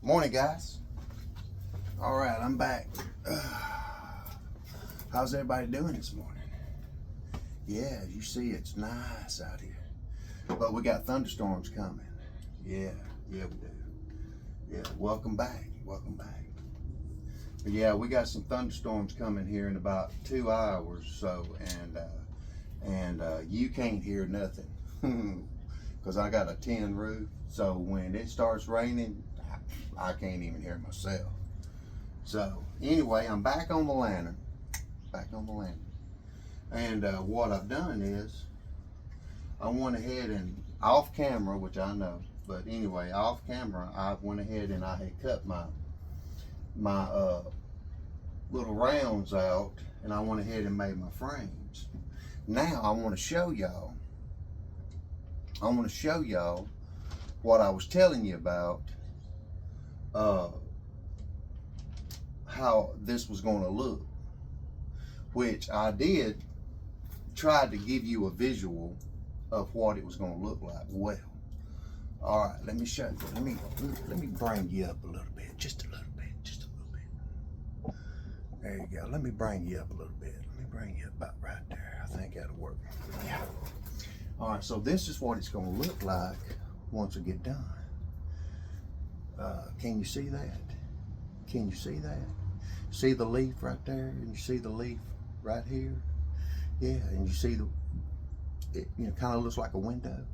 Morning, guys. All right, I'm back. How's everybody doing this morning? Yeah, you see, it's nice out here, but we got thunderstorms coming. Yeah, we do. Yeah, welcome back. But yeah, we got some thunderstorms coming here in about 2 hours, so and you can't hear nothing because I got a tin roof. So when it starts raining, I can't even hear myself. So anyway, I'm back on the lantern. And what I've done is I went ahead and off camera, which I know, but anyway, off camera, I went ahead and I had cut my little rounds out, and I went ahead and made my frames. Now I want to show y'all. What I was telling you about. How this was going to look, which I did try to give you a visual of what it was going to look like. Well, all right, let me show you. Let me bring you up a little bit, just a little bit. There you go. Let me bring you up a little bit. Let me bring you up about right there. I think that'll work. Yeah. All right, so this is what it's going to look like once we get done. Can you see that? Can you see that? See the leaf right there, and you see the leaf right here. Yeah, and you see it kind of looks like a window.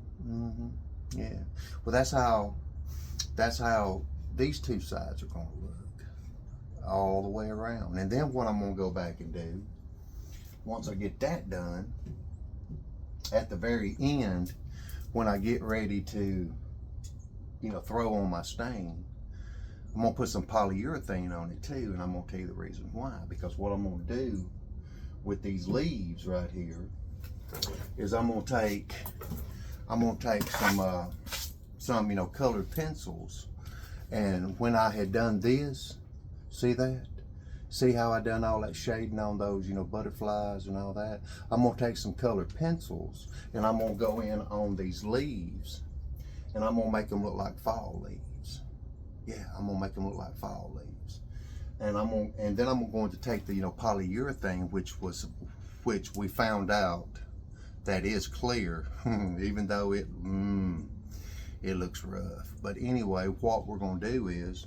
Yeah. Well, that's how these two sides are going to look all the way around. And then what I'm going to go back and do, once I get that done, at the very end, when I get ready to, throw on my stain, I'm gonna put some polyurethane on it too, and I'm gonna tell you the reason why. Because what I'm gonna do with these leaves right here is I'm gonna take some colored pencils, and when I had done this, see that? See how I done all that shading on those, butterflies and all that? I'm gonna take some colored pencils and I'm gonna go in on these leaves, and I'm gonna make them look like fall leaves. Yeah, I'm gonna make them look like fall leaves, and then I'm going to take the polyurethane, which we found out that is clear, even though it looks rough. But anyway, what we're gonna do is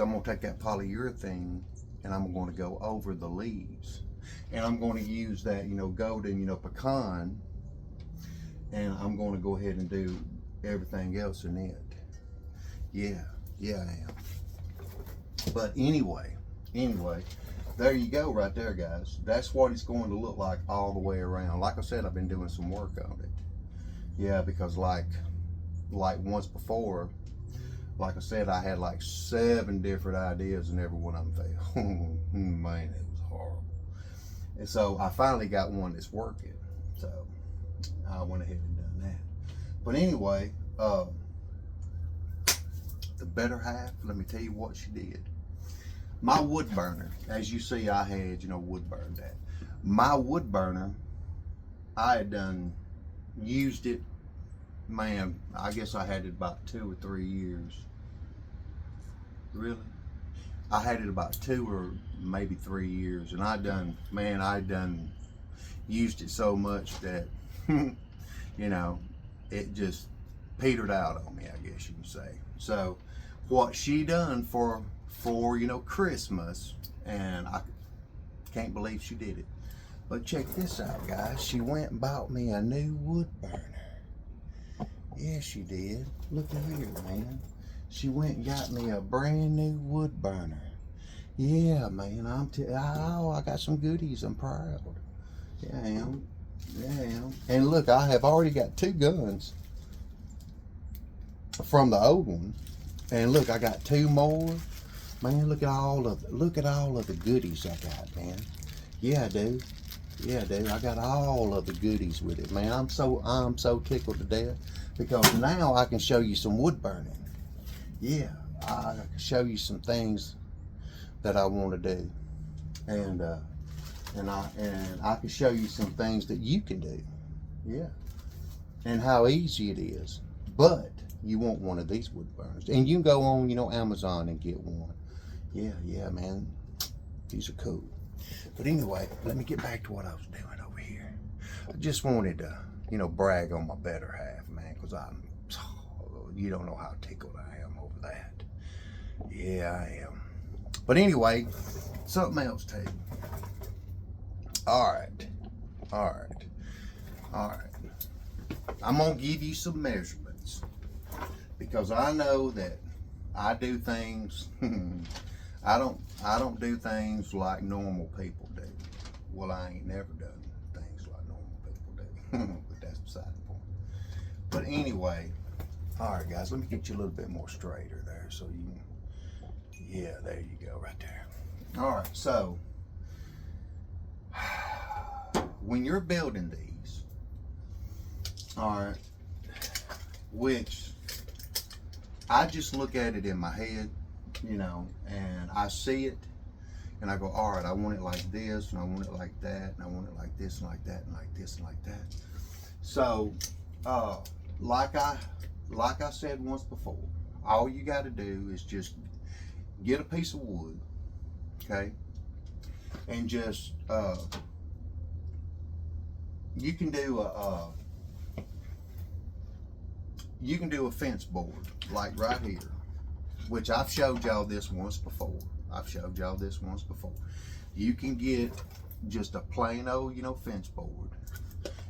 I'm gonna take that polyurethane and I'm going to go over the leaves, and I'm going to use that golden pecan, and I'm going to go ahead and do everything else in it. Yeah, I am. But anyway, there you go right there, guys. That's what it's going to look like all the way around. Like I said, I've been doing some work on it. Yeah, because like once before, like I said, I had like 7 different ideas and every one of them failed. Man, it was horrible. And so I finally got one that's working. So I went ahead and done that. But anyway, the better half, let me tell you what she did. My wood burner, as you see, I had, wood burned that. My wood burner, I had used it, man, I guess I had it about 2 or 3 years. Really? I had it about 2 or maybe 3 years, and I used it so much that, it just petered out on me, I guess you can say. So what she done for Christmas, and I can't believe she did it. But check this out, guys. She went and bought me a new wood burner. Yeah, she did. Look at here, man. She went and got me a brand new wood burner. Yeah, man. I got some goodies. I'm proud. Yeah, I am. And look, I have already got 2 guns from the old one, and look, I got 2 more. Man, look at all of the goodies I got, man. Yeah, I do. I got all of the goodies with it, man. I'm so tickled to death, because now I can show you some wood burning. Yeah, I can show you some things that I want to do, and I can show you some things that you can do. Yeah, and how easy it is. But you want one of these wood burners. And you can go on, Amazon and get one. Yeah, man. These are cool. But anyway, let me get back to what I was doing over here. I just wanted to, brag on my better half, man, because you don't know how tickled I am over that. Yeah, I am. But anyway, something else, too. All right. I'm going to give you some measurements because I know that I do things, I don't do things like normal people do. Well, I ain't never done things like normal people do, but that's beside the point. But anyway, all right, guys, let me get you a little bit more straighter there so you can, yeah, there you go, right there. All right, so when you're building these, all right, which I just look at it in my head, and I see it, and I go, all right, I want it like this, and I want it like that, and I want it like this, and like that, and like this, and like that. So, like I said once before, all you got to do is just get a piece of wood, okay, and just you can do a fence board like right here, which I've showed y'all this once before. You can get just a plain old, fence board.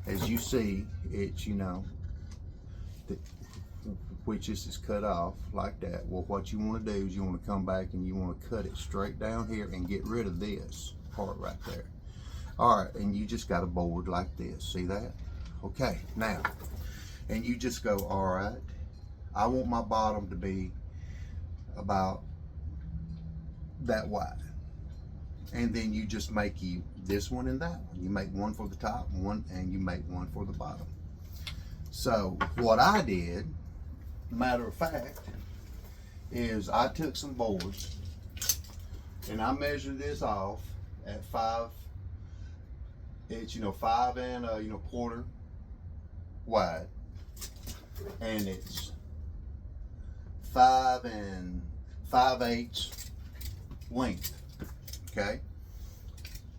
As you see, it's, which is cut off like that. Well, what you want to do is you want to come back and you want to cut it straight down here and get rid of this part right there. All right, and you just got a board like this. See that? Okay, now, and you just go, all right, I want my bottom to be about that wide. And then you just make this one and that one. You make one for the top, and you make one for the bottom. So what I did, matter of fact, is I took some boards and I measured this off at 5. It's 5 and quarter wide, and it's 5 5/8 length. Okay,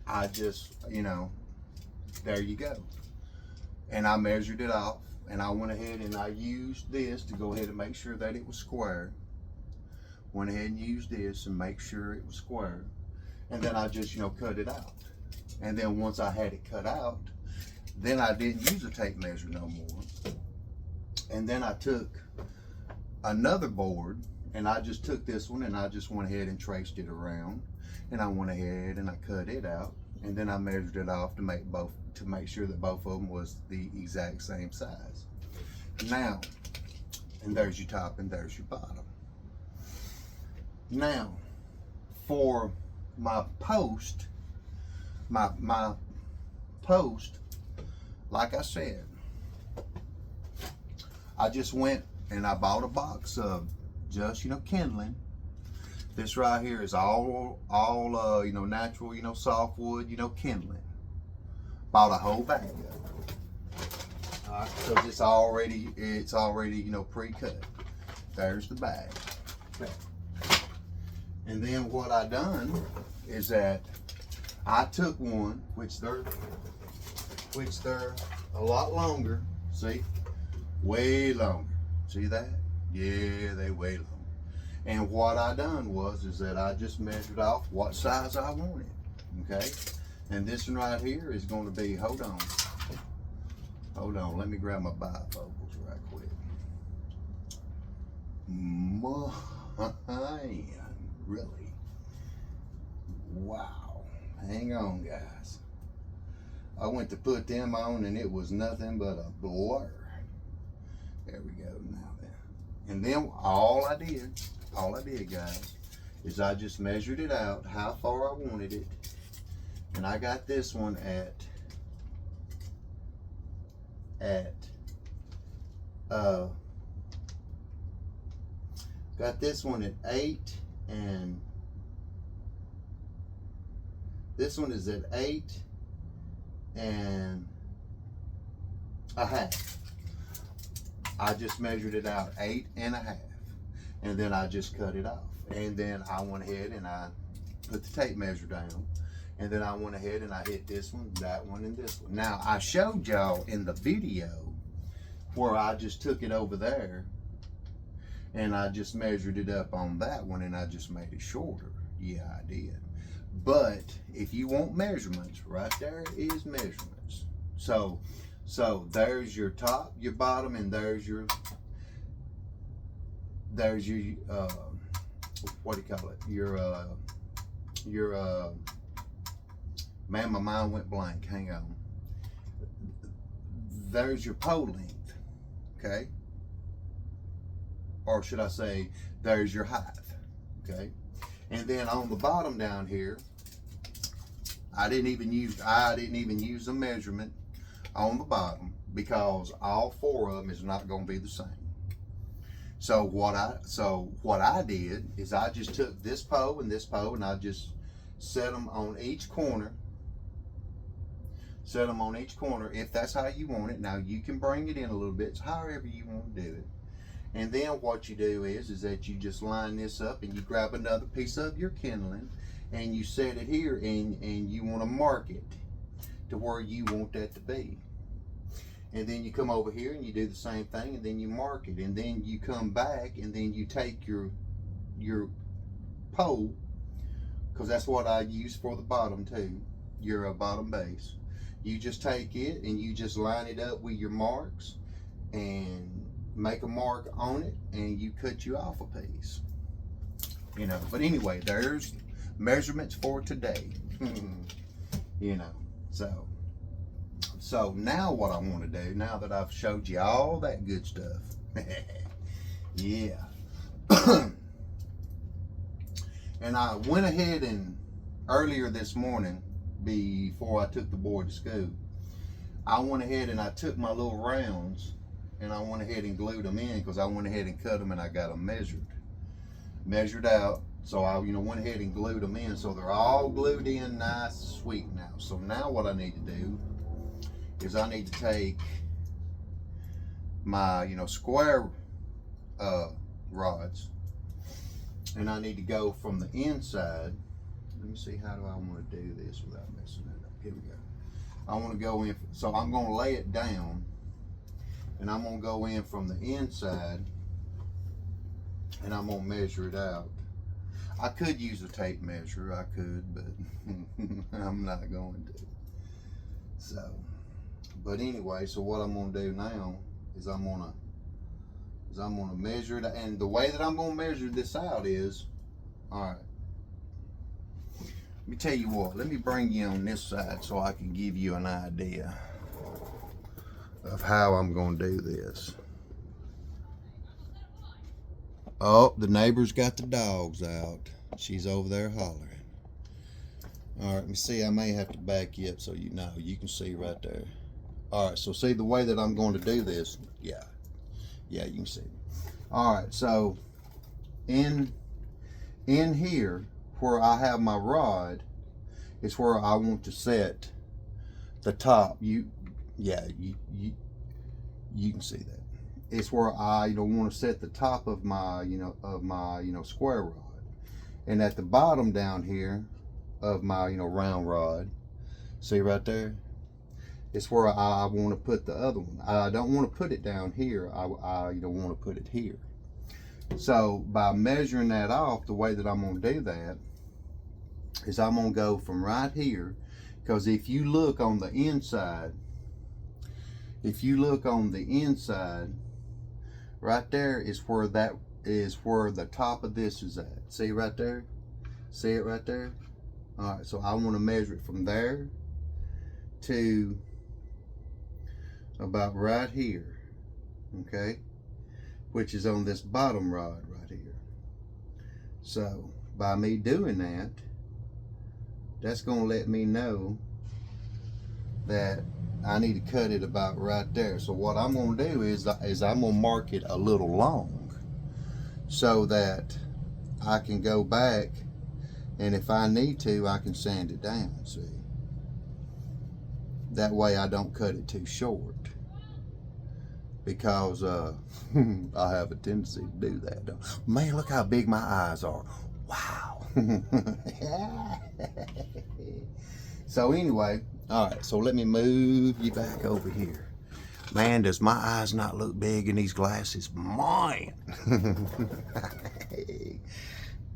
I just there you go, and I measured it off, and I went ahead and I used this to go ahead and make sure that it was square. Went ahead and used this and make sure it was square, and then I just cut it out. And then once I had it cut out, then I didn't use a tape measure no more. And then I took another board and I just took this one and I just went ahead and traced it around, and I went ahead and I cut it out, and then I measured it off to make sure that both of them was the exact same size. Now, and there's your top and there's your bottom. Now, for my post, my post, like I said, I just went and I bought a box of just kindling. This right here is all natural, softwood, kindling. Bought a whole bag of it. All right, because it's already pre-cut. There's the bag. Okay. And then what I done is that I took one, which they're a lot longer. See, way longer. See that? Yeah, they way longer. And what I done is that I just measured off what size I wanted. Okay, and this one right here is going to be. Hold on. Let me grab my bifocals right quick. Really? Wow. Hang on, guys. I went to put them on and it was nothing but a blur. There we go. Now then. And then all I did, guys, is I just measured it out how far I wanted it. And I got this one at 8, and this one is at 8 1/2. I just measured it out 8.5, and then I just cut it off. And then I went ahead and I put the tape measure down, and then I went ahead and I hit this one, that one, and this one. Now I showed y'all in the video where I just took it over there and I just measured it up on that one and I just made it shorter. Yeah, I did. But if you want measurements, right there is measurements. So there's your top, your bottom, and there's your what do you call it? Your man, my mind went blank. Hang on. There's your pole length, okay? Or should I say, there's your height, okay? And then on the bottom down here, I didn't even use a measurement on the bottom because all four of them is not going to be the same. So what I did is I just took this pole and I just set them on each corner. Set them on each corner if that's how you want it. Now you can bring it in a little bit, it's however you want to do it. And then what you do is that you just line this up and you grab another piece of your kindling and you set it here and you want to mark it to where you want that to be. And then you come over here and you do the same thing and then you mark it. And then you come back and then you take your pole, because that's what I use for the bottom too, your bottom base. You just take it and you just line it up with your marks and make a mark on it and you cut you off a piece. You know, but anyway, there's measurements for today. You know, so now what I want to do, now that I've showed you all that good stuff, yeah. And I went ahead and earlier this morning, before I took the boy to school, I went ahead and I took my little rounds and I went ahead and glued them in because I went ahead and cut them and I got them measured out. So I went ahead and glued them in, so they're all glued in nice, sweet now. So now what I need to do is I need to take my square rods and I need to go from the inside. Let me see, how do I want to do this without messing it up? Here we go. I want to go in, so I'm going to lay it down and I'm going to go in from the inside and I'm going to measure it out. I could use a tape measure, I could, but I'm not going to. So, but anyway, so what I'm going to do now is I'm going to measure it, and the way that I'm going to measure this out is, all right. Let me tell you what, let me bring you on this side so I can give you an idea of how I'm going to do this. Oh, the neighbor's got the dogs out. She's over there hollering. All right, let me see, I may have to back you up so you know. You can see right there. All right, so see the way that I'm going to do this, yeah, you can see. All right, so in here, where I have my rod is where I want to set the top. You can see that. It's where I want to set the top of my square rod, and at the bottom down here of my round rod, see right there, it's where I want to put the other one. I don't want to put it down here. I want to put it here. So by measuring that off, the way that I'm going to do that is I'm going to go from right here, because if you look on the inside, right there is where the top of this is at. See right there? See it right there? All right, so I want to measure it from there to about right here, okay? Which is on this bottom rod right here. So by me doing that, that's going to let me know that I need to cut it about right there. So what I'm going to do is I'm going to mark it a little long so that I can go back, and if I need to, I can sand it down, see? That way I don't cut it too short. because I have a tendency to do that. Man, look how big my eyes are. Wow. So anyway, all right, so let me move you back over here. Man, does my eyes not look big in these glasses? Man.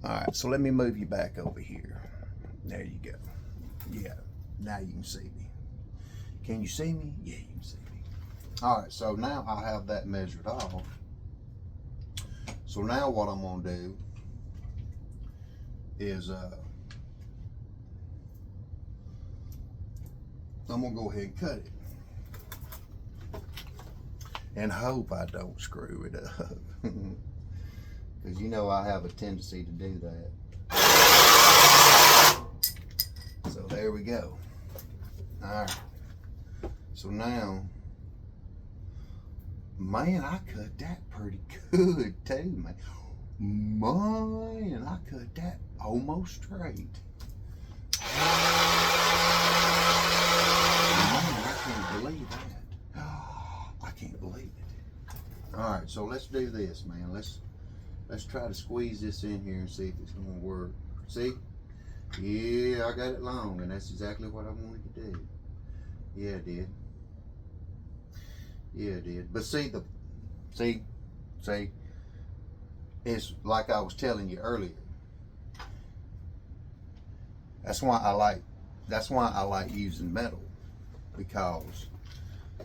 All right, so let me move you back over here. There you go. Yeah, now you can see me. Can you see me? Yeah, you can see me. All right, so now I have that measured off. So now what I'm gonna do is I'm gonna go ahead and cut it. And hope I don't screw it up. Because you know I have a tendency to do that. So there we go. Alright. So now, man, I cut that pretty good too, man. Man, I cut that almost straight. Man, I can't believe that. I can't believe it. All right, so let's do this, man. Let's try to squeeze this in here and see if it's gonna work. See? Yeah, I got it long, and that's exactly what I wanted to do. Yeah, I did. Yeah, I did. But see, it's like I was telling you earlier. That's why I like using metal, because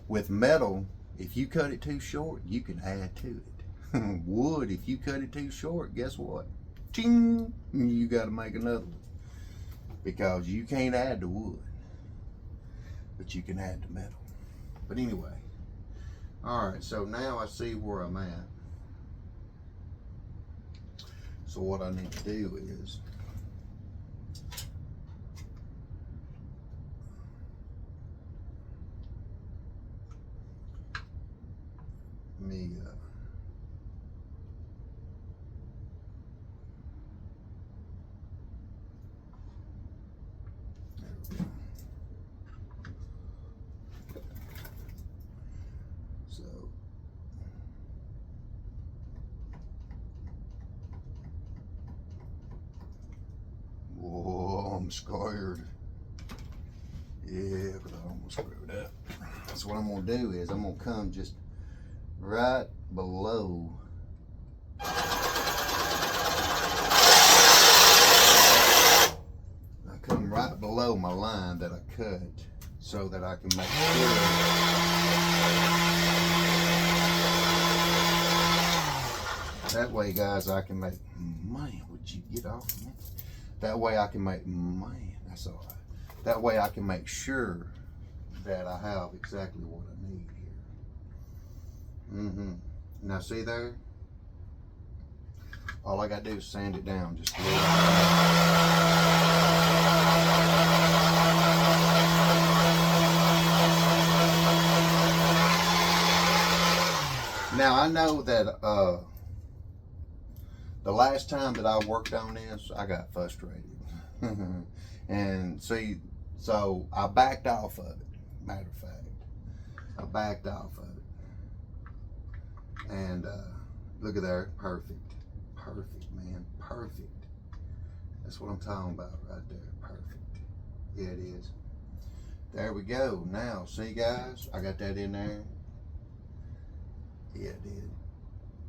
with metal, if you cut it too short, you can add to it. Wood, if you cut it too short, guess what? Ching! You got to make another one, because you can't add the wood, but you can add the metal. But anyway, all right. So now I see where I'm at. So what I need to do is me there we go. So whoa, I'm scared. Yeah, because I almost screwed up. So what I'm gonna do is I'm gonna come just right below my line that I cut, so that I can make sure. That way, guys, I can make, man, would you get off me? That way I can make, man, that's all right. That way I can make sure that I have exactly what I need here. Now see there? All I gotta do is sand it down just a little bit. Now I know that the last time that I worked on this, I got frustrated. And see, so I backed off of it. Matter of fact, I backed off of it. And look at there, perfect. Perfect, man, perfect. That's what I'm talking about right there, perfect. Yeah, it is. There we go. Now, see guys, I got that in there. Yeah, it did.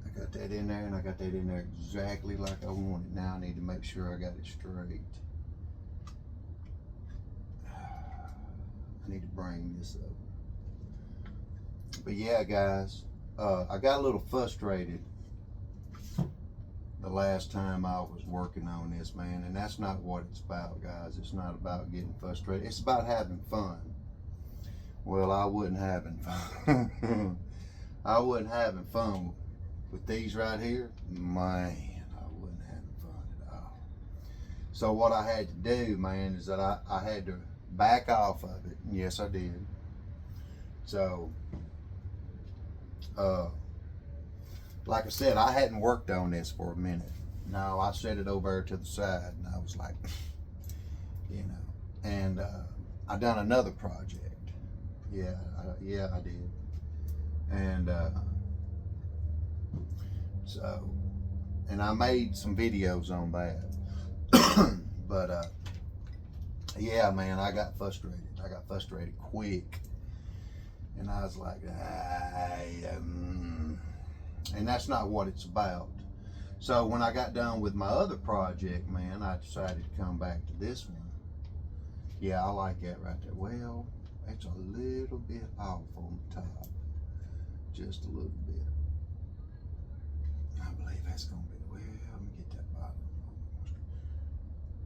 I got that in there, and I got that in there exactly like I wanted. Now I need to make sure I got it straight. I need to bring this up. But yeah, guys, I got a little frustrated the last time I was working on this, man, and that's not what it's about, guys. It's not about getting frustrated. It's about having fun. Well, I wasn't having fun. I wasn't having fun with these right here. Man, I wasn't having fun at all. So what I had to do, man, is that I had to back off of it. Yes, I did. So, like I said, I hadn't worked on this for a minute. No, I set it over to the side, and I was like, you know, and I done another project. Yeah, I did. And and I made some videos on that. But yeah, man, I got frustrated. I got frustrated quick. And I was like, and that's not what it's about. So when I got done with my other project, man, I decided to come back to this one. Yeah, I like that right there. Well, it's a little bit off on the top. Just a little bit. I believe that's going to be, well, let me get that bottom.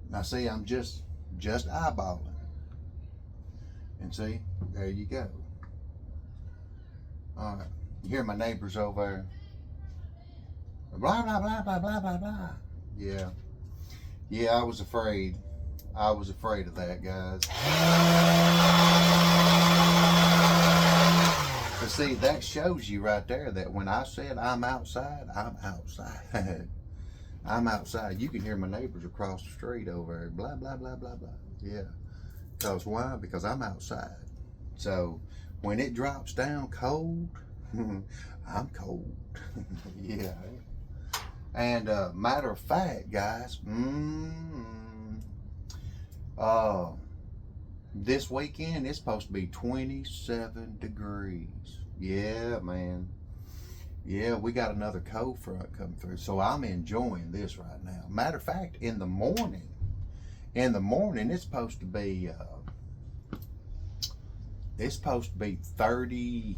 Now see, I'm just eyeballing. And see, there you go. All right, you hear my neighbors over there. Blah, blah, blah, blah, blah, blah, blah. Yeah. Yeah, I was afraid. I was afraid of that, guys. But see, that shows you right there that when I said I'm outside, I'm outside. I'm outside. You can hear my neighbors across the street over there. Blah, blah, blah, blah, blah. Yeah. Because why? Because I'm outside. So when it drops down cold, I'm cold. Yeah. And matter of fact, guys, this weekend it's supposed to be 27 degrees. Yeah, man. Yeah, we got another cold front come through, so I'm enjoying this right now. Matter of fact, in the morning it's supposed to be 30.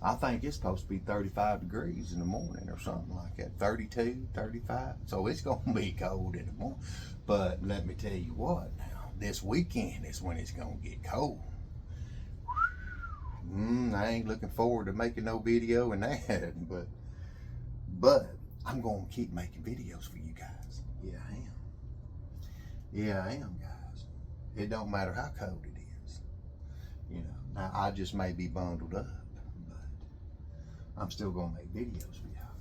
I think it's supposed to be 35 degrees in the morning or something like that. 32, 35. So it's going to be cold in the morning. But let me tell you what now. This weekend is when it's going to get cold. I ain't looking forward to making no video in that. But I'm going to keep making videos for you guys. Yeah, I am. Yeah, I am, guys. It don't matter how cold it is. You know, now I just may be bundled up. I'm still gonna make videos for y'all.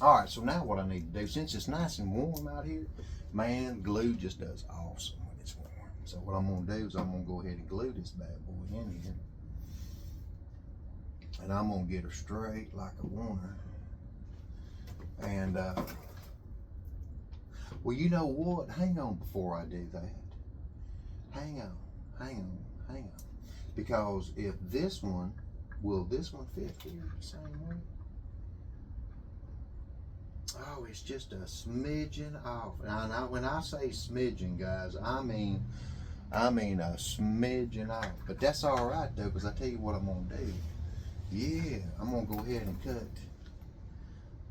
All right, so now what I need to do, since it's nice and warm out here, man, glue just does awesome when it's warm. So what I'm gonna do is I'm gonna go ahead and glue this bad boy in here. And I'm gonna get her straight like I want her. And, well, you know what? Hang on before I do that. Hang on. Because if this one, will this one fit here the same way? Oh, it's just a smidgen off. Now, when I say smidgen, guys, I mean a smidgen off. But that's all right though, because I tell you what I'm gonna do. Yeah, I'm gonna go ahead and cut.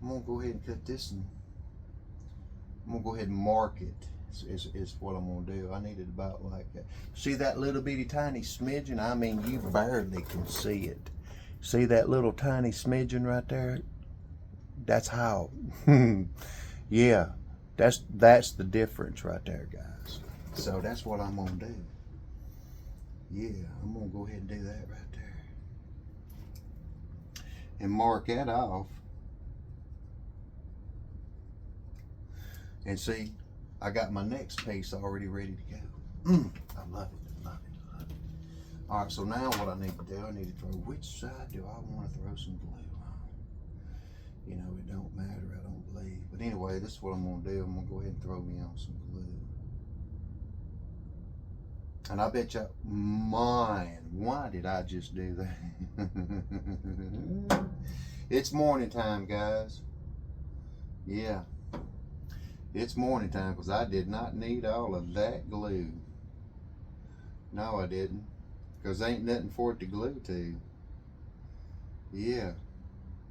I'm gonna go ahead and cut this, and I'm gonna go ahead and mark it. Is what I'm gonna do. I need it about like that. See that little bitty tiny smidgen? I mean, you barely can see it. See that little tiny smidgen right there? That's how. Yeah, that's the difference right there, guys. So that's what I'm gonna do. Yeah, I'm gonna go ahead and do that right there and mark that off. And see, I got my next piece already ready to go. I love it. All right, so now what I need to do, I need to throw, which side do I want to throw some glue on? You know, it don't matter, I don't believe. But anyway, this is what I'm gonna do. I'm gonna go ahead and throw me on some glue. And I bet you, mine, why did I just do that? It's morning time, guys. Yeah. It's morning time because I did not need all of that glue. No, I didn't. Because ain't nothing for it to glue to. Yeah.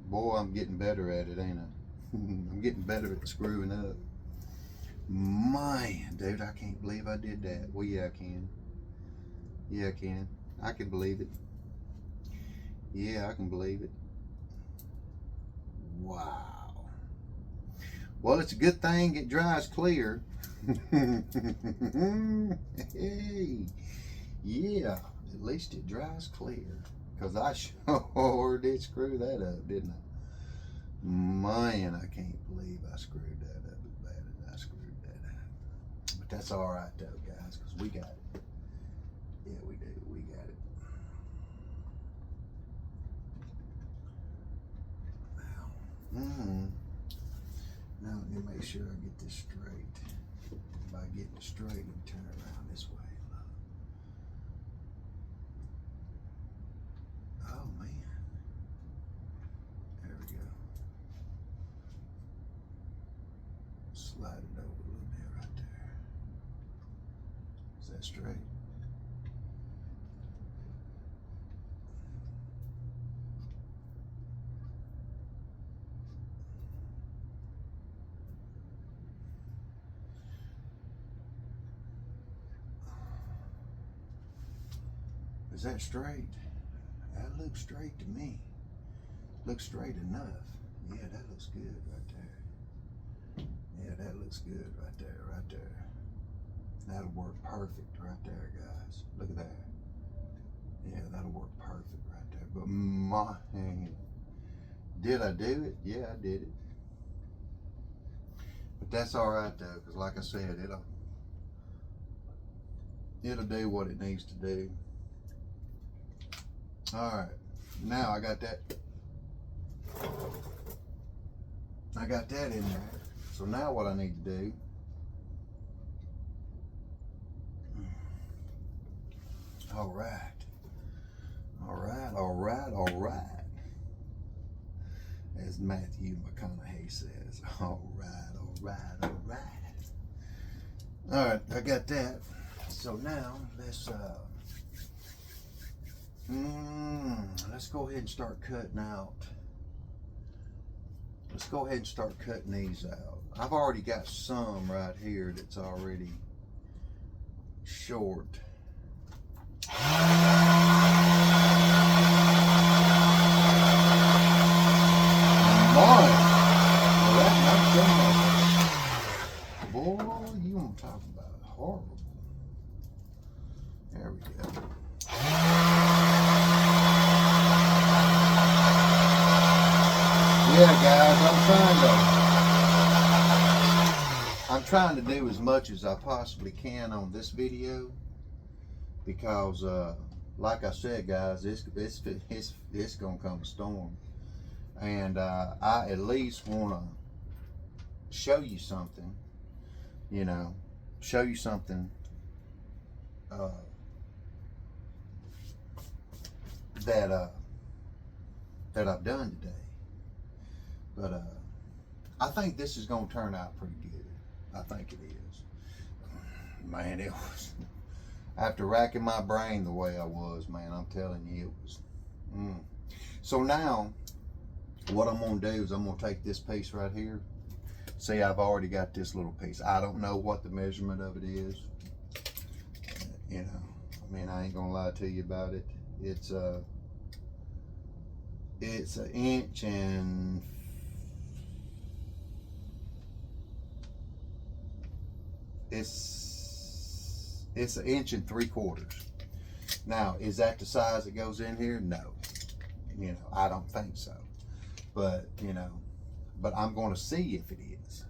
Boy, I'm getting better at it, ain't I? I'm getting better at screwing up. Man, dude, I can't believe I did that. Well, yeah, I can. Yeah, I can. I can believe it. Yeah, I can believe it. Wow. Well, it's a good thing it dries clear. Hey, yeah, at least it dries clear. Because I sure did screw that up, didn't I? Man, I can't believe I screwed that up as bad as I screwed that up. But that's all right, though, guys, because we got it. Yeah, we do. We got it. Now let me make sure I get this straight. By getting it straight, let me turn it around this way. Oh man. There we go. Slide it over a little bit right there. Is that straight? Is that straight? That looks straight to me. Looks straight enough. Yeah, that looks good right there. Yeah, that looks good right there, right there. That'll work perfect right there, guys. Look at that. Yeah, that'll work perfect right there. But my, did I do it? Yeah, I did it. But that's all right though, because like I said, it'll do what it needs to do. All right, now I got that in there. So now what I need to do, all right, as Matthew McConaughey says, all right. All right, I got that. So now let's go ahead and start cutting out. Let's go ahead and start cutting these out. I've already got some right here that's already short. Boy, you want to talk about horrible. There we go. Yeah, guys, I'm trying to do as much as I possibly can on this video because, like I said, guys, it's gonna come a storm, and I at least want to show you something, show you something that I've done today. But I think this is going to turn out pretty good. I think it is. Man, it was, after racking my brain the way I was, man, I'm telling you, it was. So now, what I'm going to do is I'm going to take this piece right here. See, I've already got this little piece. I don't know what the measurement of it is. I mean, I ain't going to lie to you about it. It's an inch and it's an inch and 3/4. Now, is that the size that goes in here? No, I don't think so. But but I'm going to see if it is,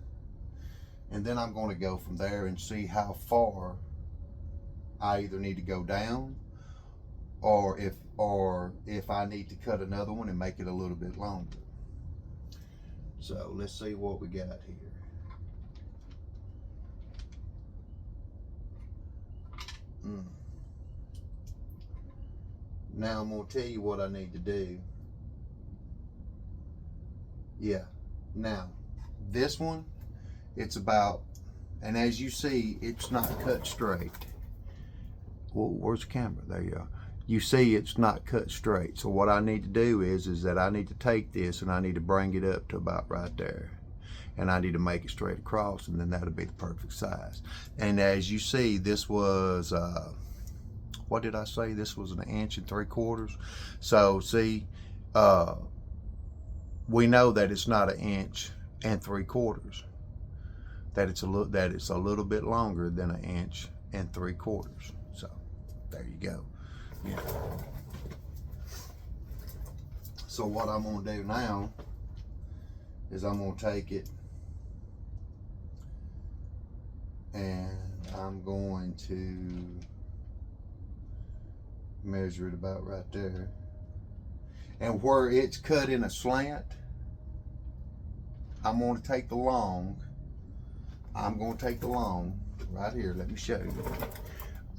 and then I'm going to go from there and see how far I either need to go down, or if I need to cut another one and make it a little bit longer. So let's see what we got here. Now I'm going to tell you what I need to do. Yeah. Now, this one, it's about, and as you see, it's not cut straight. Well, where's the camera? There you are. You see it's not cut straight. So what I need to do is that I need to take this and I need to bring it up to about right there. And I need to make it straight across, and then that'll be the perfect size. And as you see, this was, what did I say? This was an inch and 3/4. So see, we know that it's not an inch and 3/4. That it's a little bit longer than an inch and 3/4. So there you go. Yeah. So what I'm going to do now is I'm going to take it and I'm going to measure it about right there. And where it's cut in a slant, I'm going to take the long. I'm going to take the long right here. Let me show you.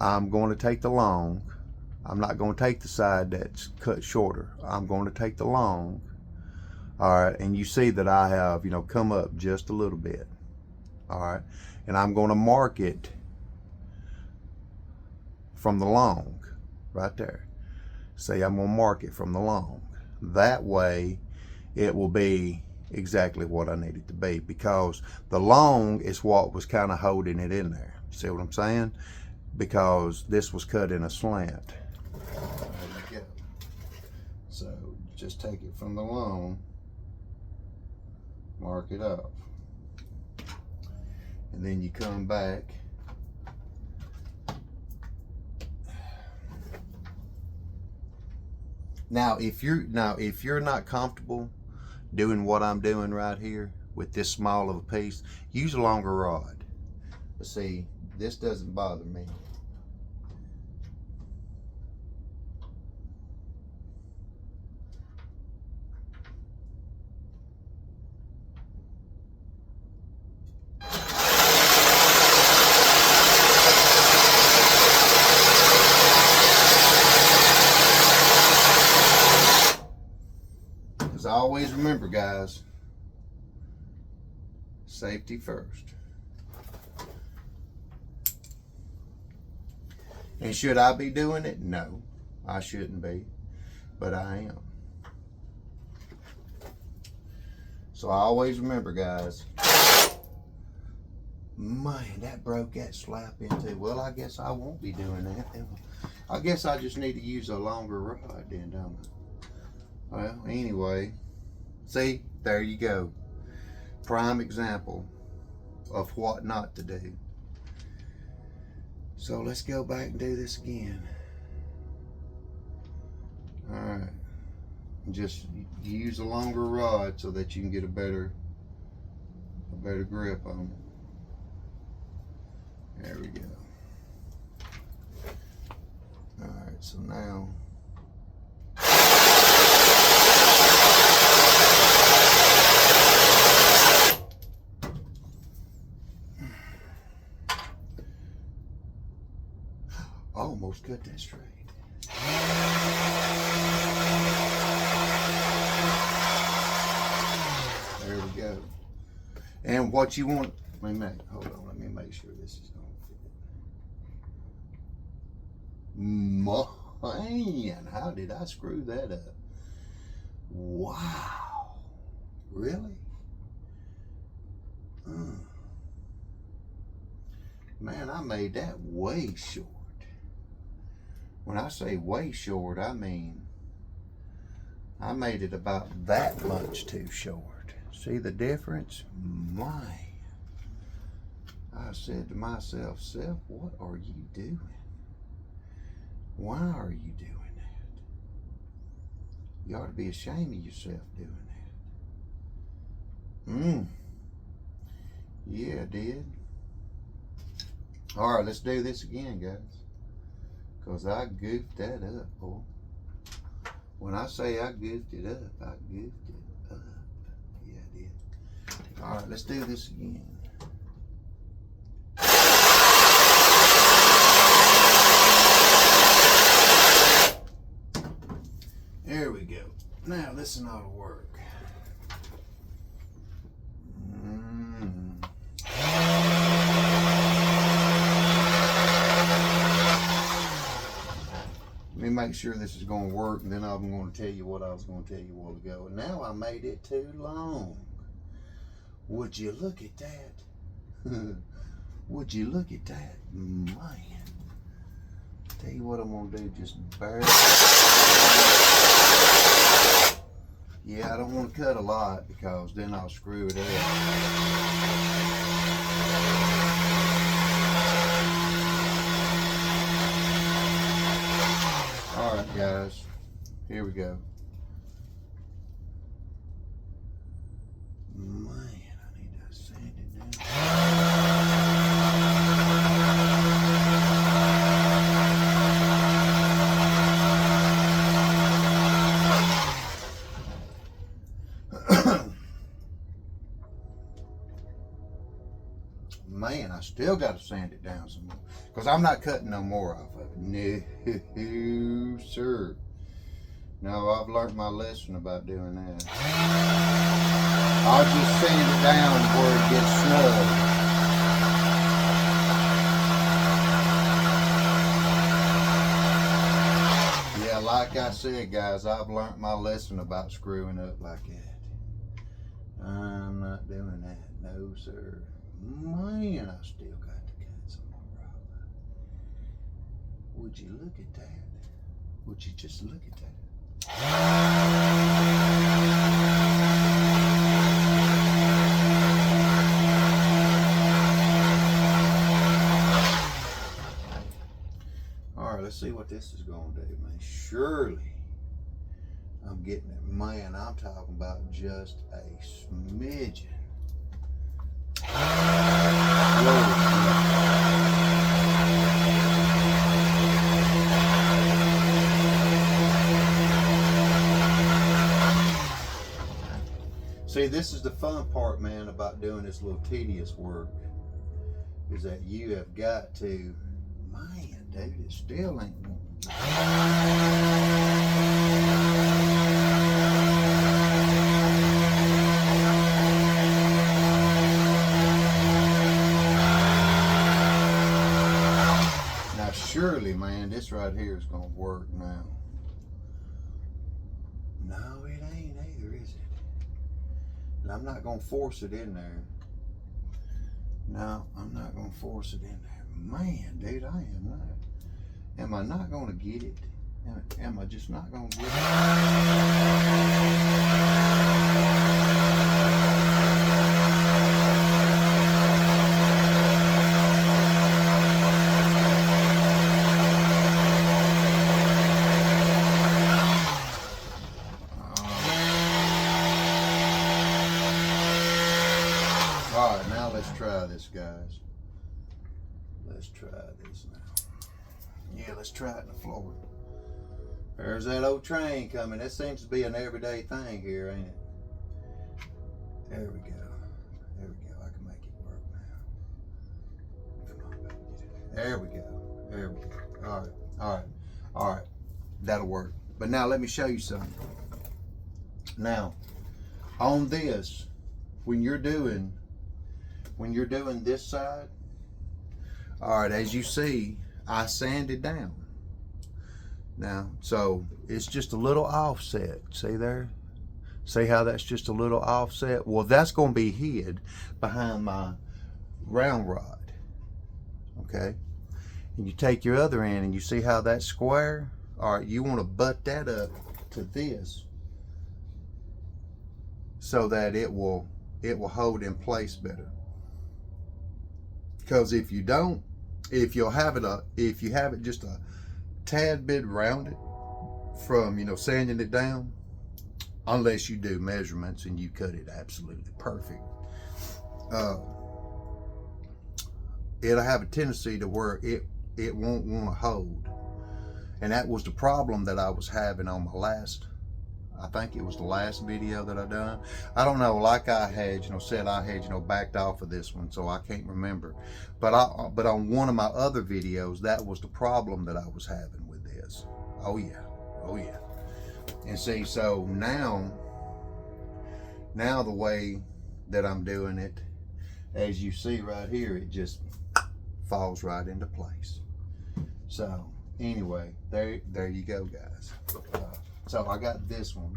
I'm going to take the long. I'm not going to take the side that's cut shorter. I'm going to take the long. All right, and you see that I have, come up just a little bit. All right, and I'm going to mark it from the long right there. See, I'm going to mark it from the long. That way it will be exactly what I need it to be, because the long is what was kind of holding it in there. See what I'm saying? Because this was cut in a slant. There you go. So just take it from the long, mark it up, and then you come back now. If you're not comfortable doing what I'm doing right here with this small of a piece, use a longer rod. But see, this doesn't bother me. Because always remember, guys, safety first. And should I be doing it? No, I shouldn't be, but I am. So I always remember, guys. Man, that broke that slap into. Well, I guess I won't be doing that. I guess I just need to use a longer rod then, don't I? Well, anyway, see, there you go. Prime example of what not to do. So let's go back and do this again. All right. Just use a longer rod so that you can get a better grip on it. There we go. All right, so now almost cut that straight. There we go. And what you want, hold on, let me make sure this is going to fit. Man, how did I screw that up? Wow. Really? Man, I made that way short. When I say way short, I mean I made it about that much too short. See the difference? My. I said to myself, Seth, what are you doing? Why are you doing that? You ought to be ashamed of yourself doing that. Yeah, I did. All right, let's do this again, guys. Because I goofed that up, boy. When I say I goofed it up, I goofed it up. Yeah, I did. All right, let's do this again. There we go. Now, this ought to work. Let me make sure this is going to work, and then I'm going to tell you what I was going to tell you a while ago. And now I made it too long. Would you look at that? Would you look at that? Man. Tell you what I'm going to do, just barely. Yeah, I don't want to cut a lot because then I'll screw it up. All right, guys, here we go. Man, I need to sand it down. Man, I still got to sand it down some more. Because I'm not cutting no more off of it. No, sir. No, I've learned my lesson about doing that. I'll just sand it down where it gets snug. Yeah, like I said, guys, I've learned my lesson about screwing up like that. I'm not doing that. No, sir. Man, I still got to cut some more off. Would you look at that? Would you just look at that? All right, let's see what this is going to do, man. Surely I'm getting it. Man, I'm talking about just a smidgen. See, this is the fun part, man, about doing this little tedious work, is that you have got to, man, dude, it still ain't. Now, surely, man, this right here is going to work now. No, it ain't either, is it? And I'm not going to force it in there. No, I'm not going to force it in there. Man, dude, I am not. Am I not going to get it? Am I just not going to get it? Alright, now let's try this, guys. Let's try this now. Yeah, let's try it in the floor. There's that old train coming. That seems to be an everyday thing here, ain't it? There we go. There we go. I can make it work now. Come on, baby. There we go. There we go. Alright, alright, alright. That'll work. But now let me show you something. Now, on this, when you're doing this side, all right, as you see, I sanded down. Now, so it's just a little offset. See there? See how that's just a little offset? Well, that's going to be hid behind my round rod. Okay? And you take your other end and you see how that's square? All right, you want to butt that up to this so that it will hold in place better. Because if you don't, if you have it just a tad bit rounded from, you know, sanding it down, unless you do measurements and you cut it absolutely perfect, it'll have a tendency to where it won't want to hold. And that was the problem that I was having on my last, I think it was the last video that I done. I don't know, like I had, you know, said I had, you know, backed off of this one, so I can't remember. But on one of my other videos, that was the problem that I was having with this. Oh yeah, oh yeah. And see, so now the way that I'm doing it, as you see right here, it just falls right into place. So anyway, there you go, guys. So I got this one.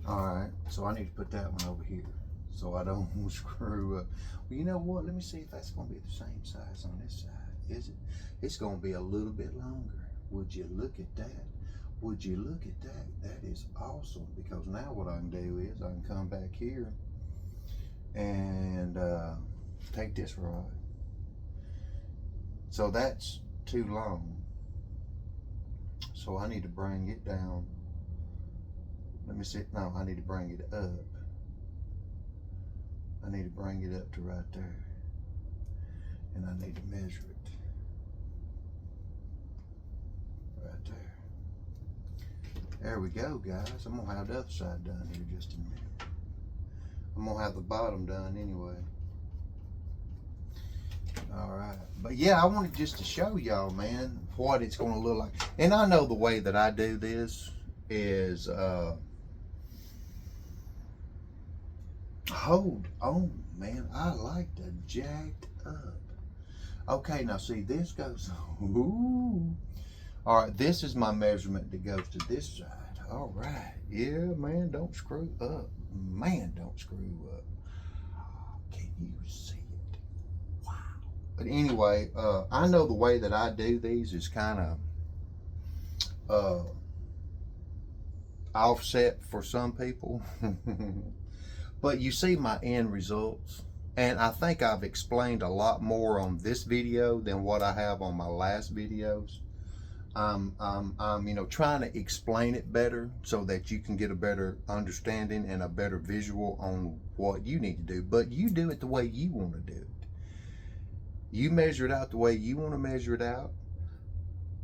All right, so I need to put that one over here so I don't screw up. Well, you know what? Let me see if that's going to be the same size on this side. Is it? It's going to be a little bit longer. Would you look at that? Would you look at that? That is awesome, because now what I can do is I can come back here and take this rod. So that's too long. So I need to bring it down. Let me see. No, I need to bring it up. I need to bring it up to right there. And I need to measure it. Right there. There we go, guys. I'm going to have the other side done here just in a minute. I'm going to have the bottom done anyway. right. But yeah, I wanted just to show y'all, man, what it's going to look like. And I know the way that I do this is, hold on, man. I like the jacked up. Okay, now see, this goes, ooh. All right, this is my measurement that goes to this side. All right. Yeah, man, don't screw up. Man, don't screw up. Can you see it? Wow. But anyway, I know the way that I do these is kind of offset for some people. But you see my end results. And I think I've explained a lot more on this video than what I have on my last videos. I'm trying to explain it better so that you can get a better understanding and a better visual on what you need to do. But you do it the way you want to do it. You measure it out the way you want to measure it out.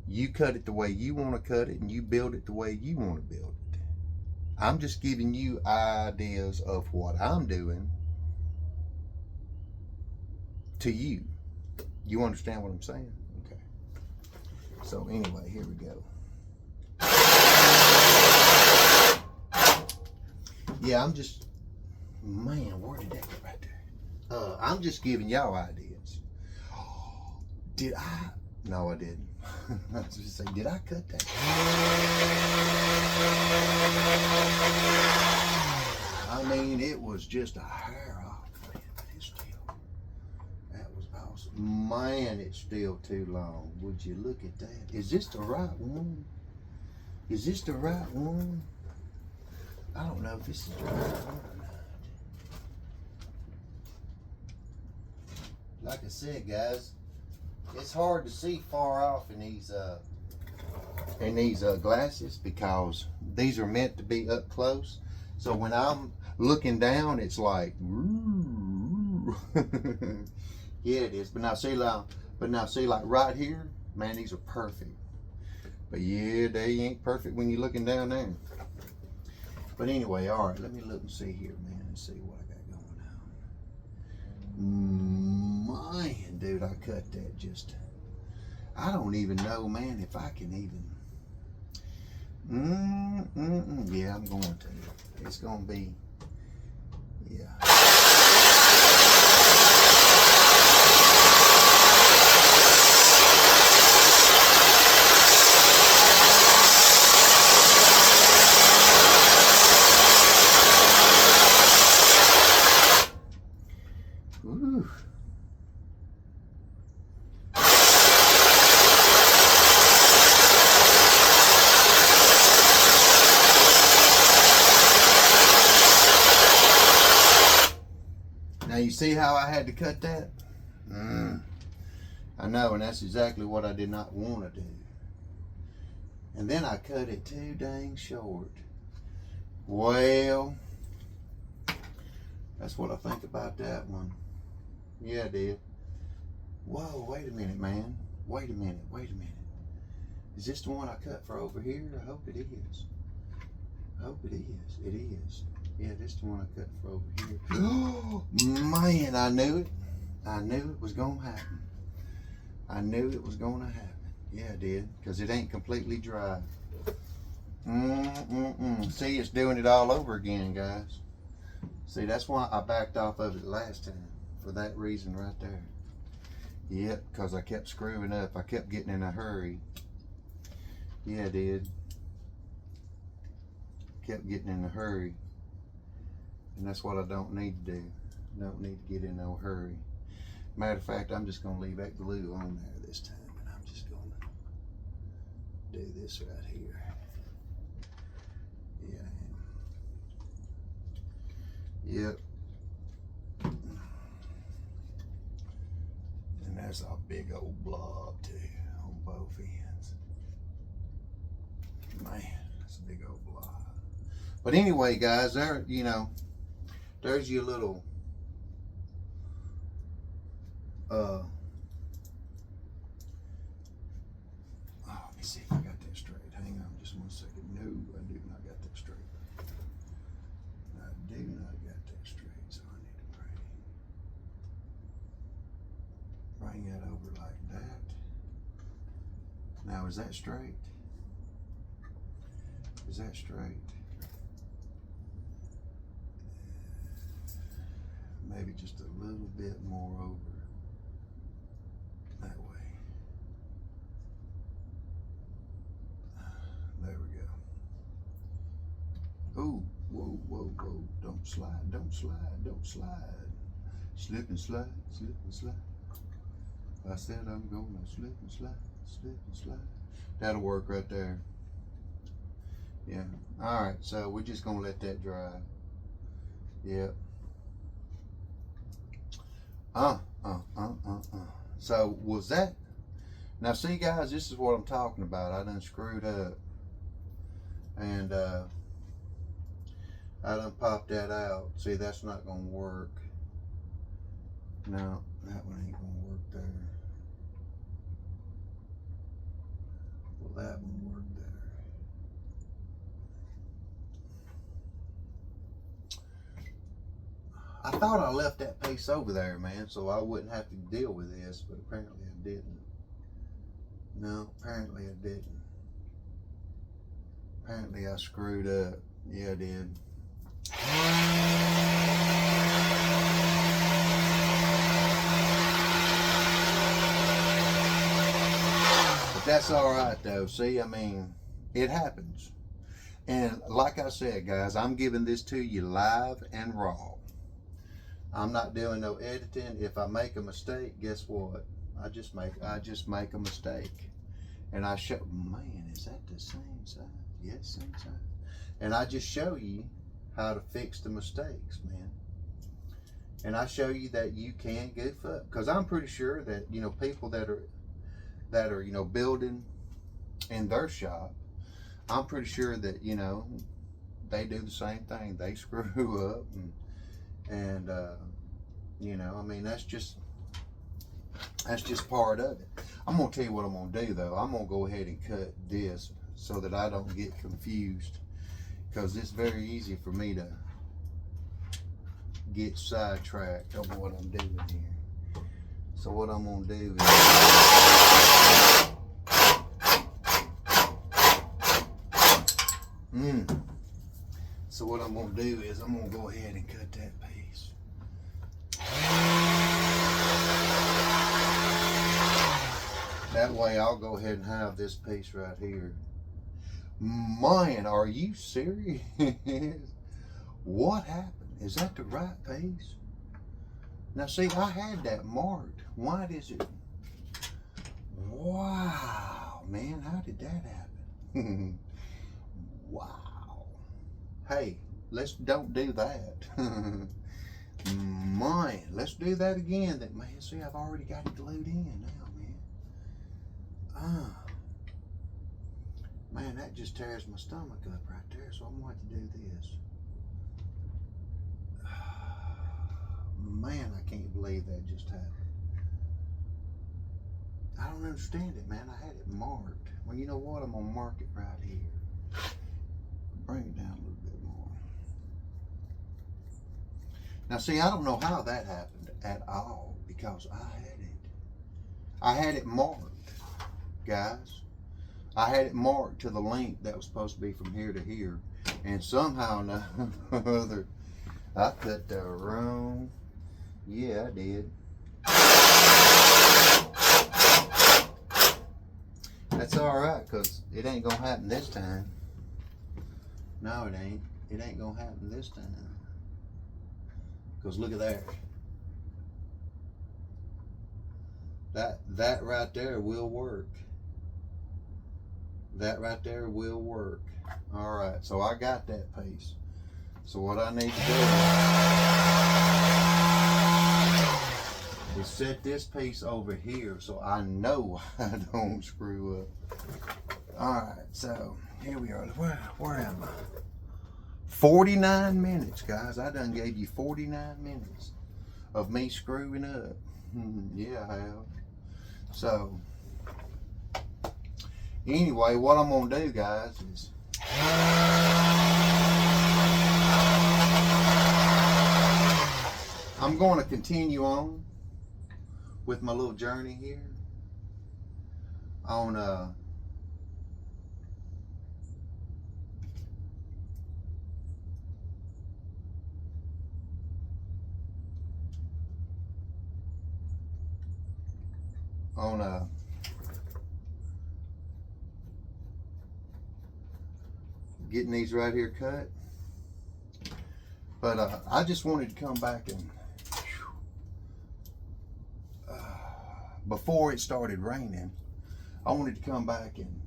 You cut it the way you want to cut it, and you build it the way you want to build it. I'm just giving you ideas of what I'm doing to you. You understand what I'm saying? Okay. So anyway, here we go. Yeah, I'm just, man, where did that go right there? I'm just giving y'all ideas. Did I? No, I didn't. I was just saying, did I cut that? I mean, it was just a hair off. It's still, that was awesome. Man, it's still too long. Would you look at that? Is this the right one? Is this the right one? I don't know if this is the right one or not. Like I said, guys, it's hard to see far off in these glasses because these are meant to be up close. So when I'm looking down, it's like, yeah, it is. But now see, like right here, man, these are perfect. But yeah, they ain't perfect when you're looking down there. But anyway, all right, let me look and see here, man, and see what I got going on. Man, dude, I cut that just, I don't even know, man, if I can even, yeah, I'm going to. It's going to be, yeah. Ooh. Now you see how I had to cut that? I know, and that's exactly what I did not want to do. And then I cut it too dang short. Well, that's what I think about that one. Yeah, I did. Whoa, wait a minute, man. Wait a minute. Is this the one I cut for over here? I hope it is. I hope it is. It is. Yeah, this is the one I cut for over here. Man, I knew it. I knew it was going to happen. I knew it was going to happen. Yeah, I did. Because it ain't completely dry. See, it's doing it all over again, guys. See, that's why I backed off of it last time. For that reason right there. Yep, because I kept screwing up. I kept getting in a hurry. Yeah, I did. Kept getting in a hurry. And that's what I don't need to do. Don't need to get in no hurry. Matter of fact, I'm just going to leave that glue on there this time. And I'm just going to do this right here. Yeah. Yep. And there's a big old blob too on both ends. Man, that's a big old blob. But anyway, guys, there, you know, there's your little oh, let me see if I got that straight. Hang on just 1 second. No, I do not got that straight. I do not got that straight, so I need to bring that over like that. Now, is that straight? Is that straight? Maybe just a little bit more over that way. There we go. Ooh, whoa, whoa, whoa. Don't slide, don't slide, don't slide. Slip and slide, slip and slide. I said I'm gonna slip and slide, slip and slide. That'll work right there. Yeah. All right, so we're just gonna let that dry. Yep. So was that? Now see guys, this is what I'm talking about. I done screwed up. And I done popped that out. See, that's not gonna work. No, that one ain't gonna work there. Well, that one work there. I thought I left that piece over there, man, so I wouldn't have to deal with this, but apparently I didn't. No, apparently I didn't. Apparently I screwed up. Yeah, I did. But that's all right, though. See, I mean, it happens. And like I said, guys, I'm giving this to you live and raw. I'm not doing no editing. If I make a mistake, guess what? I just make a mistake. And I show, man, is that the same size? Yes, same size. And I just show you how to fix the mistakes, man. And I show you that you can goof up. Because I'm pretty sure that, you know, people that are, you know, building in their shop, I'm pretty sure that, you know, they do the same thing. They screw up and you know, I mean, that's just part of it. I'm gonna tell you what I'm gonna do though. I'm gonna go ahead and cut this so that I don't get confused, because it's very easy for me to get sidetracked on what I'm doing here. So what I'm gonna do is So what I'm gonna do is I'm gonna go ahead and cut that piece. That way I'll go ahead and have this piece right here. Man, are you serious? What happened? Is that the right piece? Now see, I had that marked. Why does it? Wow, man, how did that happen? Wow. Hey, don't do that. Man, let's do that again. Man, see, I've already got it glued in now, man. Man, that just tears my stomach up right there, so I'm going to have to do this. Man, I can't believe that just happened. I don't understand it, man. I had it marked. Well, you know what? I'm going to mark it right here. Bring it down a little bit more. Now, see, I don't know how that happened at all, because I had it marked, guys. I had it marked to the length that was supposed to be from here to here, and somehow or another, I cut the wrong. Yeah, I did. That's all right, because it ain't gonna happen this time. No, it ain't. It ain't gonna happen this time. Because look at that. That right there will work. That right there will work. All right, so I got that piece. So what I need to do is set this piece over here so I know I don't screw up. All right, so here we are. Where am I? 49 minutes, guys. I done gave you 49 minutes of me screwing up. Yeah, I have. So anyway, what I'm gonna do, guys, is I'm going to continue on with my little journey here on getting these right here cut. But I just wanted to come back and before it started raining, I wanted to come back and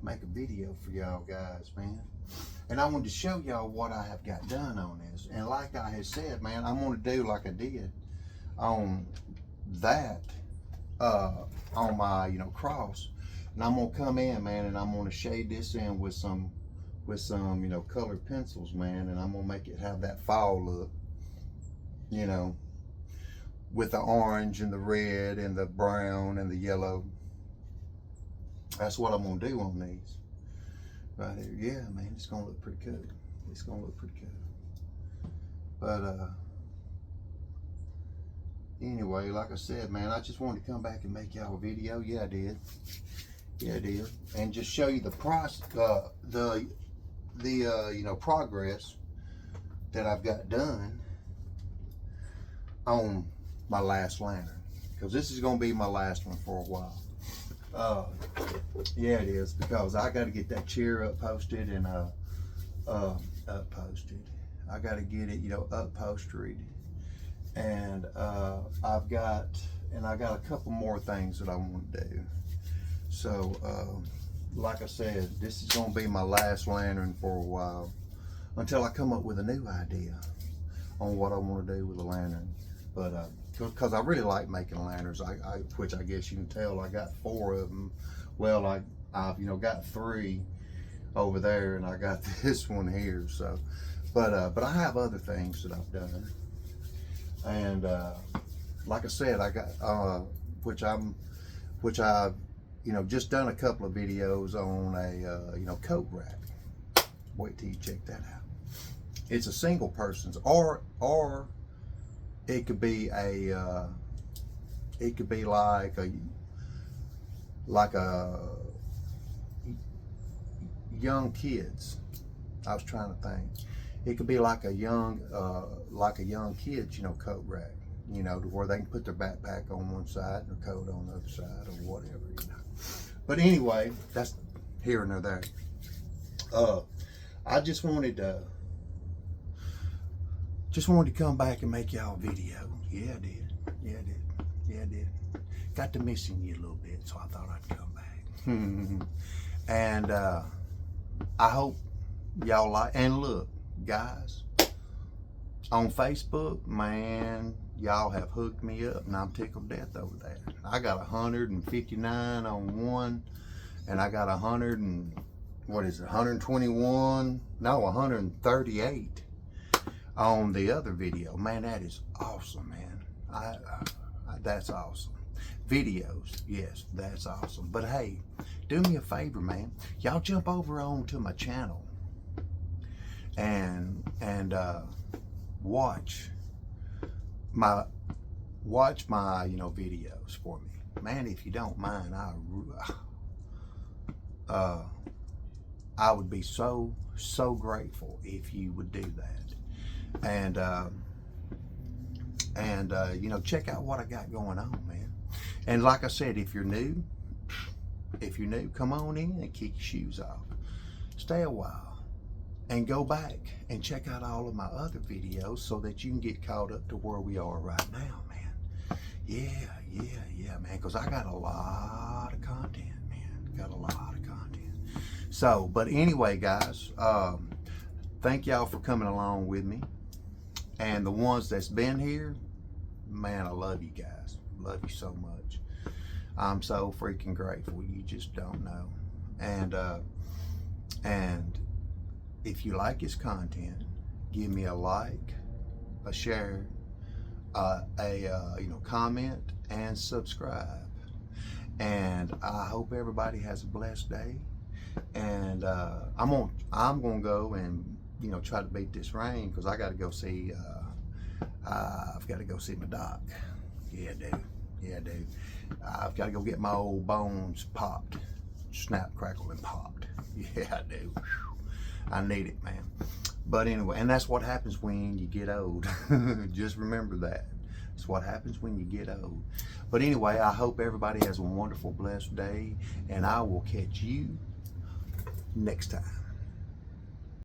make a video for y'all guys, man. And I wanted to show y'all what I have got done on this. And like I had said, man, I'm going to do like I did on that, on my, you know, cross. And I'm going to come in, man, and I'm going to shade this in with some, you know, colored pencils, man. And I'm going to make it have that fall look, you know, with the orange and the red and the brown and the yellow. That's what I'm going to do on these. Right here. Yeah, man, it's going to look pretty cool. It's going to look pretty cool. But, anyway, like I said, man, I just wanted to come back and make y'all a video. Yeah, I did. Yeah, I did. And just show you the process, you know, progress that I've got done on my last lantern. Because this is going to be my last one for a while. Yeah, it is, because I got to get that chair up posted and up posted. I got to get it, you know, upholstered, and I got a couple more things that I want to do. So like I said, this is going to be my last lantern for a while until I come up with a new idea on what I want to do with the lantern. But because I really like making lanterns, which I guess you can tell I got 4 of them. Well, I've you know, got 3 over there, and I got this one here. So, but I have other things that I've done, and like I said, I got which I've you know, just done a couple of videos on a you know, coat rack. Wait till you check that out. It's a single person's, or it could be a like a young kids. I was trying to think. It could be like a young kids, you know, coat rack, you know, to where they can put their backpack on one side and their coat on the other side or whatever, you know. But anyway, that's here and there. I just wanted to come back and make y'all a video. Yeah, I did. Yeah, I did. Yeah, I did. Got to missing you a little bit, so I thought I'd come back. And I hope y'all like. And look, guys, on Facebook, man, y'all have hooked me up, and I'm tickled death over there. I got 159 on one, and I got 121? No, 138 on the other video. Man, that is awesome, man. That's awesome. Videos, yes, that's awesome. But hey, do me a favor, man. Y'all jump over onto my channel and watch my you know, videos for me, man. If you don't mind, I would be so grateful if you would do that. And you know, check out what I got going on, man. And like I said, if you're new, come on in and kick your shoes off. Stay a while and go back and check out all of my other videos so that you can get caught up to where we are right now, man. Yeah, man, because I got a lot of content, man. Got a lot of content. So, but anyway, guys, thank y'all for coming along with me. And the ones that's been here, man, I love you guys. Love you so much. I'm so freaking grateful. You just don't know. And if you like his content, give me a like, a share, you know, comment, and subscribe. And I hope everybody has a blessed day. And I'm gonna go and, you know, try to beat this rain, because I got to go see. I've got to go see my doc. Yeah, dude. Yeah, dude. I've got to go get my old bones popped. Snap, crackle, and popped. Yeah, I do. I need it, man. But anyway, and that's what happens when you get old. Just remember that. It's what happens when you get old. But anyway, I hope everybody has a wonderful, blessed day, and I will catch you next time.